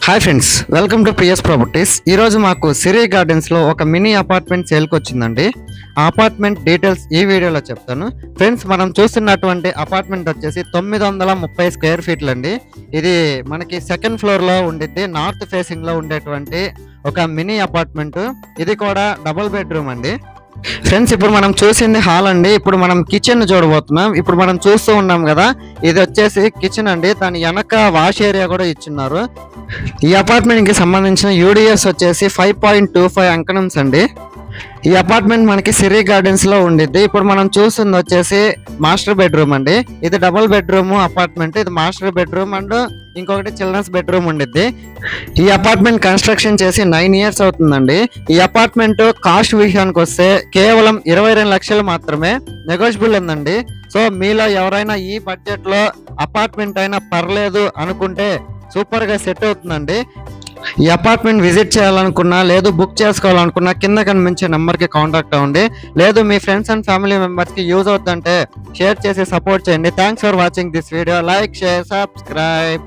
Hi friends, welcome to PS properties. ఈరోజు మాకు సిరి గార్డెన్స్లో ఒక మినీ అపార్ట్మెంట్ సేల్కి వచ్చిందండి. ఆ అపార్ట్మెంట్ డీటెయిల్స్ ఈ వీడియోలో చెప్తాను. ఫ్రెండ్స్, మనం చూస్తున్నటువంటి అపార్ట్మెంట్ వచ్చేసి 930 స్క్వేర్ ఫీట్లు అండి. ఇది మనకి సెకండ్ ఫ్లోర్లో ఉండిద్ది. నార్త్ ఫేసింగ్లో ఉండేటువంటి ఒక మినీ అపార్ట్మెంట్. ఇది కూడా డబుల్ బెడ్రూమ్ అండి. ఫ్రెండ్స్, ఇప్పుడు మనం చూసింది హాల్ అండి. ఇప్పుడు మనం కిచెన్ చూడబోతున్నాం. ఇప్పుడు మనం చూస్తూ ఉన్నాం కదా, ఇది వచ్చేసి కిచెన్ అండి. దాని వెనక వాష్ ఏరియా కూడా ఇచ్చున్నారు. ఈ అపార్ట్మెంట్ కి సంబంధించిన యూడిఎస్ వచ్చేసి 5.25 అంకణమ్స్ అండి. ఈ అపార్ట్మెంట్ మనకి సిరి గార్డెన్స్ లో ఉండిద్ది. ఇప్పుడు మనం చూస్తుంది వచ్చేసి మాస్టర్ బెడ్రూమ్ అండి. ఇది డబుల్ బెడ్రూమ్ అపార్ట్మెంట్. ఇది మాస్టర్ బెడ్రూమ్ అండ్ ఇంకొకటి చిల్డ్రన్స్ బెడ్రూమ్ ఉండిద్ది. ఈ అపార్ట్మెంట్ కన్స్ట్రక్షన్ చేసి 9 years అవుతుందండి. ఈ అపార్ట్మెంట్ కాస్ట్ విషయానికి వస్తే కేవలం 22 లక్షలు మాత్రమే, నెగోషియబుల్ ఉందండి. సో మీలో ఎవరైనా ఈ బడ్జెట్ లో అపార్ట్మెంట్ అయినా పర్లేదు అనుకుంటే సూపర్ గా సెట్ అవుతుందండి. ఈ అపార్ట్మెంట్ విజిట్ చేయాలనుకున్నా, లేదు బుక్ చేసుకోవాలనుకున్నా కింద కనిపించే నెంబర్కి కాంటాక్ట్ అవ్వండి. లేదు మీ ఫ్రెండ్స్ అండ్ ఫ్యామిలీ మెంబర్స్కి యూజ్ అవుతుందంటే షేర్ చేసి సపోర్ట్ చేయండి. Thanks for watching this video. Like, share, subscribe.